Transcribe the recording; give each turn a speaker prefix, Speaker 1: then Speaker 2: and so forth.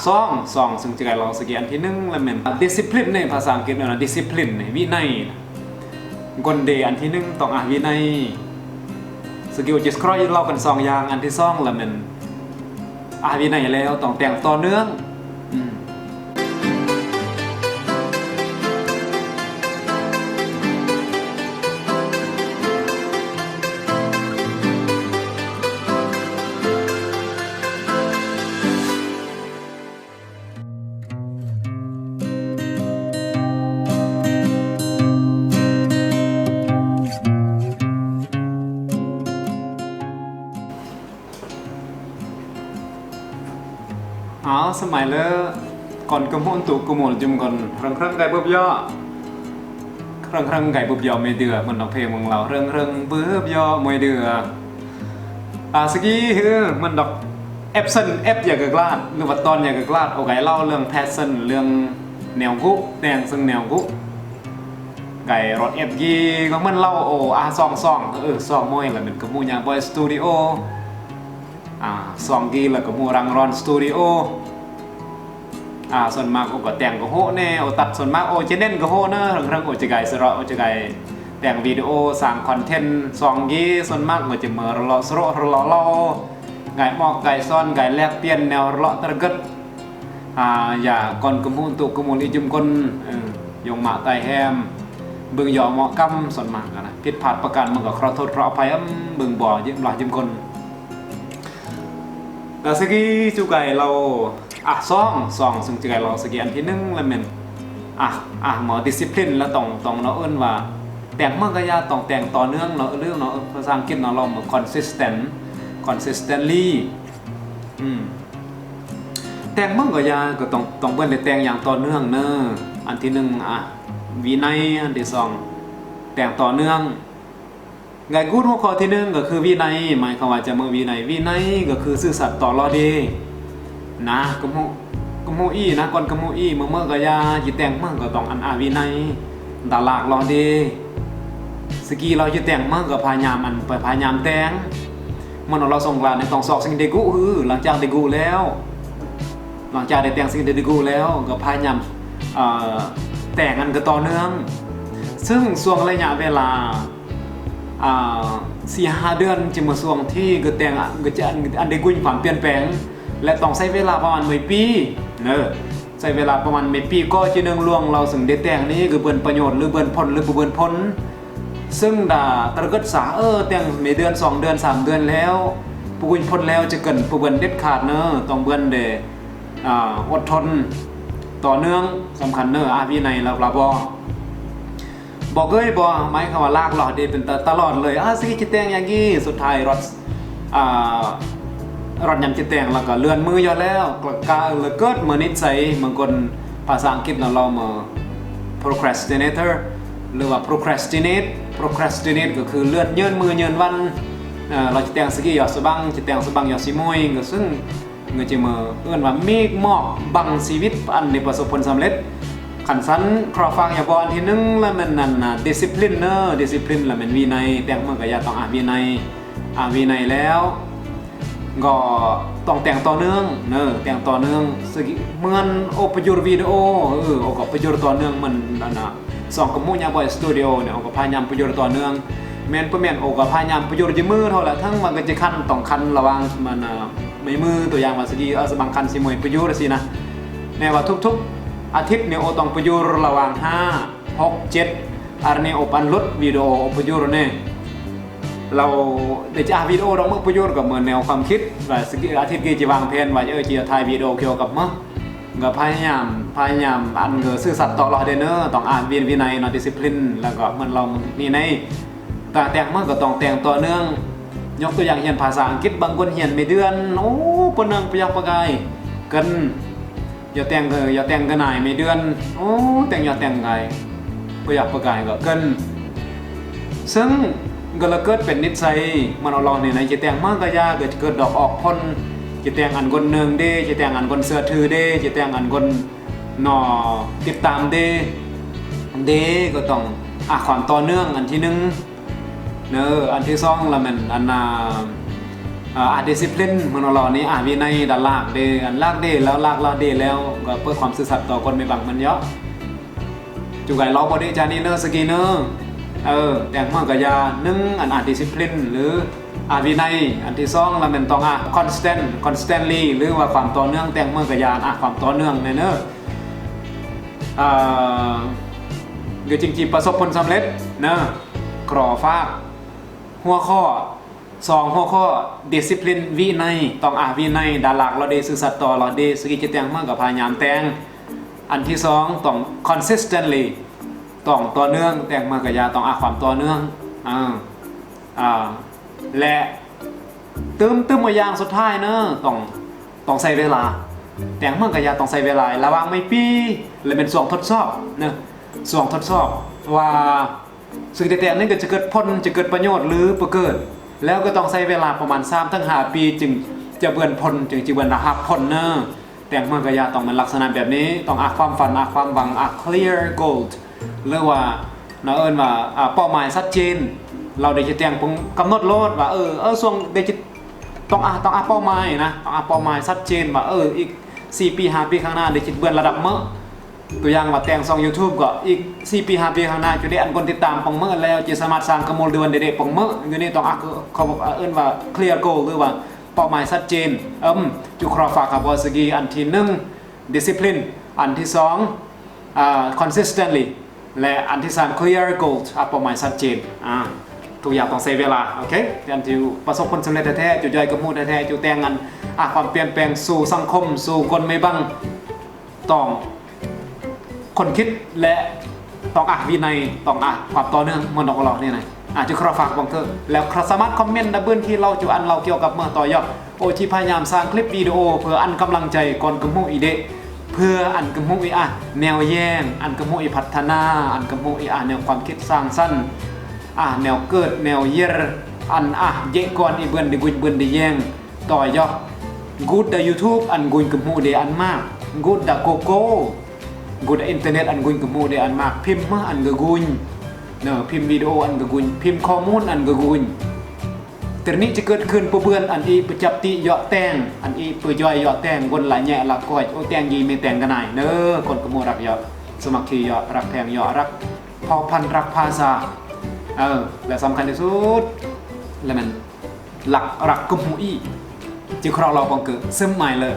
Speaker 1: ซองซึ่งจะเราสกีอันที่หนึ่งแล้วมัน discipline ในภาษาอังกฤษนะ discipline วินัยคนเดอันที่หนึ่งต้องวินัยสกิลจิสครอยเล่ากันสองอย่างอันที่สองแล้วมันวินัยแล้วต้องแต่งต่อเนื่องสมัยแล้วก่อนกระมวลตุกระมวลจุ่มก่อนครั้งไก่เบือบย่อครั้งไก่เบือบย่อไม่เดือมันดอกเพลงของเราเรื่องเบือบย่อไม่เดือสกี้มันดอกเอฟซันเอฟอยากกระกลาดหรือว่าตอนอยากกระกลาดเอาไก่เล่าเรื่องแพสซันเรื่องแนวกุ๊กแดงซึ่งแนวกุ๊กไก่รถเอฟยีก็มันเล่าซองมวยแหละเป็นกระมูยางบอยสตูดิโอซองกีแล้วก็มูรังรอนสตูดิโอส่วนมากก็แต่งก็โหแน่ตัดส่วนมากจะเน้นก็โหนะเรื่องจะไก่สระจะไก่แต่งวิดีโอสร้างคอนเทนต์ซองกีส่วนมากก็จะมาเราสระเราไก่หมอกไก่ซ้อนไก่แลกเปลี่ยนแนวเลาะตะกัดอย่าก่อนกระมูลตุกระมูลอีจุ่มคนยงมาไตแฮมบึงหย่อหมอกกำส่วนมากนะผิดพลาดประการมันก็ขอโทษขออภัยบึงบ่อยิ้มหลายยิ้มคนแล้วสกี้จูไก่เราซองซึ่งจูไก่เราสกี้อันที่หนึ่งแล้วมันหมอดิสซิปลินแล้วต้องเราเอิ้นว่าแต่งเมื่อกายาต้องแต่งต่อเนื่องเราเรื่องเราภาษาอังกฤษเราเหมือน consistently แต่งเมื่อกายาก็ต้องเบิ้ลแต่งอย่างต่อเนื่องเนอะอันที่หนึ่งวินัยอันที่สองแต่งต่อเนื่องไงกูดหัวข้อที่หนึ่งก็คือวินัยหมายความว่าจะมือวินัยก็คือซื่อสัตย์ต่อรอดีนะกมูอี้นะก่อนกมูอี้เมื่อกะยาจิแต่งมั่งก็ต้องวินัยตลากรอดีสกีเราจะแต่งมั่งก็พยายามพยายามแต่งมันเราส่งกลานในต้องสอกสิ่งเดกูหลังจากเดกูแล้วหลังจากได้แต่งสิ่งเดกูแล้วก็พยายามแต่งกันก็ต่อเนื่องซึ่งช่วงระยะเวลา4-5 เดือนจะมาส่วงที่ก็แต่งก็จะอันได้กุ้ยความเปลี่ยนแปลงและต้องใช้เวลาประมาณ1 ปีใช้เวลาประมาณ1 ปีก็จะนึงล่วงเราถึงได้แต่งนี้คือเบิ่นประโยชน์หรือเบิ่นผลหรือบ่เบิ่นผลซึ่งตระกึดแต่งไม่เดือน2 เดือน3 เดือนแล้วผู้กุ้ยผลแล้วจะเกินผู้เบิ่นเด็ดขาดต้องเบิ่นได้อดทนต่อเนื่องสำคัญวินัยแล้วบอกหมายความว่าลากหลอดดีเป็นตลอดเลยสิจิตแตงอย่างงี้สุดท้ายรถยำจิตแตงแล้วก็เลื่อนมือยอดแล้วก็เกิดเหมือนนิสัยบางคนภาษาอังกฤษเรามา procrastinator หรือว่า procrastinate ก็คือเลื่อนเยินมือเยินวันเราจิตแตงสกี้ยอดสบังจิตแตงสบังยอดซิมวยก็ซึ่งเงินจะมาเอื้อนว่าเมฆหมอกบังชีวิตอันในประสบผลสำเร็จขันสันครอฟังอย่าบอลที่นึงแล้วมันนั่นdiscipline แล้วมันวินัยแต่งเมื่อกะยาต้องวินัยแล้วก็ต้องแต่งต่อเนื่องแต่งต่อเนื่องเหมือนประยุทธ์วิดีโอก็ประยุทธ์ต่อเนื่องมันสองกับมูยาบอยสตูดิโอเนี่ยก็พยายามประยุทธ์ต่อเนื่องแมนก็พยายามประยุทธ์ยืมมือเท่าไหร่ทั้งมันก็จะต้องคันระวังมันไม่มือตัวอย่างว่าสกีสบางคันสิมวยประยุทธ์สินะในว่าทุกอาทิตย์เนี่ยต้องประยุทธ์ระหว่าง5 6 7อันนี้ปันลดวิดีโอประยุทธ์เนี่ยเราได้จะวิดีโอเราเมื่อประยุทธ์กับเหมือนแนวความคิดว่าสกีอาทิตย์กี่จะวางแผนว่าจะถ่ายวิดีโอเกี่ยวกับมั้งก็พยายามอันก็ซื่อสัตย์ต่อรอเดนต้องวินัยดิสซิปลินแล้วก็เหมือนเรานี่ในแต่งเมื่อก็ต้องแต่งต่อเนื่องยกตัวอย่างเรียนภาษาอังกฤษบางคนเรียนไม่เดือนปนนึงประยักประกายกันอย่าแต่งกันหน่ายไม่เดือนแต่งไงประยักประกายก็กันซึ่งก็เลยเกิดเป็นนิสัยมันเราเนี่ยจะแต่งมากก็ยากเกิดดอกออกพ้นจะแต่งอันคนหนึ่งเด้จะแต่งอันคนเสือถือเด้จะแต่งอันคนหน่อติดตามเด้ก็ต้องความต่อเนื่องอันที่หนึ่งอันที่สองละมันอัน ดิสซิปลินมันเรานี้วินัยดันลากเดอันลากเดแล้วลากเดแล้วก็เพื่อความซื่อสัตย์ต่อคนไม่บังมันเยอะจุกไก่ล้อบอดี้จานี่เนอร์สกีเนอร์แต่งเมื่อกยานึ่งอันดิสซิปลินหรือวินัยอันที่สองเราเป็นต้องconstantly หรือว่าความต่อเนื่องแต่งเมื่อกยาความต่อเนื่องเนอะคือจริงๆประสบผลสำเร็จเนอะกรอฟากหัวข้อ2หัวข้อ discipline วินัยต้องวินัยดาหลักเราได้สื่อสัตย์ต่อเราได้สกิจแต่งเมื่อกับพยายามแต่งอันที่2ต้อง consistently ต้องต่อเนื่องแต่งเมื่อกับยาต้องความต่อเนื่องและตึมมาอย่างสุดท้ายเนอะต้องใช้เวลาแต่งเมื่อกับยาต้องใช้เวลาระวังไม่ปีเลยเป็นส่วนทดสอบเนอะส่วนทดสอบว่าสิ่งแต่งนี้ก็จะเกิดผลจะเกิดประโยชน์หรือบ่เกิดแล้วก็ต้องใช้เวลาประมาณ3-5 ปีจึงจะเบิ่นผลจึงจะเบิ่นรับผลเนอะแต่งเมื่อกะยาต้องเป็นลักษณะแบบนี้ต้องความฝันความหวังclear goal หรือว่าเอิ้นว่าเป้าหมายชัดเจนเราได้จะแต่งกำหนดโลดว่าส่วนได้จะต้องเป้าหมายนะต้องเป้าหมายชัดเจนว่าอีก4 ปี5 ปีข้างหน้าได้จะเบิ่นระดับเมื่อตัวอย่างว่าแต่งช่อง YouTube ก็อีก4 ปี 5 ปีข้างหน้าจะได้อันคนติดตามปองเมื่อแล้วจะสามารถสร้างกระมวลเดือนได้ปองเมื่ออยู่นี่ต้องเขาบอกเอิ้นว่า clear goal หรือว่าเป้าหมายชัดเจนจุครอฝากครับว่าสกีอันที่1 discipline อันที่2consistently และอันที่3 clear goal เป้าหมายชัดเจนทุกอย่างต้องใช้เวลาโอเคอันที่ประสบผลสำเร็จแท้ๆจุย่อยกระมูแท้ๆจุแต่งอันความเปลี่ยนแปลงสู่สังคมสู่คนไม่บังต้องคนคิดและต้องวินัยต้องความต่อเนื่องมันต้องเราเนี่ยนะจุครอฝากบังเถอะแล้วสามารถคอมเมนต์ดับเบิลที่เราจุเราเกี่ยวกับเมื่อต่อยอดที่พยายามสร้างคลิปวิดีโอเพื่ออันกำลังใจก่อนกำมูอีเดเพื่ออันกำมูอีแนวแย่งอันกำมูอีพัฒนาอันกำมูอีแนวความคิดสร้างสรรค์แนวเกิดแนวเยรอันเยก่อนอีเบือนดิกุยเบือนดิแย่งต่อยอดกูดda YouTube อันกุยกำมูเดอันมากกูดdaโกโก้กูดอินเทอร์เน็ตอันกุยกมูเดอันมากพิมพ์มาอันกกุยเนอะพิมพ์วิดีโออันกกุยพิมพ์ข้อมูลอันกกุยแต่นี้จะเกิดขึ้นเพื่อนอันอีประจับติเหยาะแตงอันอีเปื่อยย่อยเหยาะแตงคนหลายแง่หลักก้อยแตงยีไม่แตงกันไหนเนอะคนกมูรักเหยาะสมัครที่เหยาะรักแพงเหยาะรักพอพันรักภาษาและสำคัญที่สุดและมันหลักรักกมูอีจะครองเราบังเกิดซึมใหม่เลย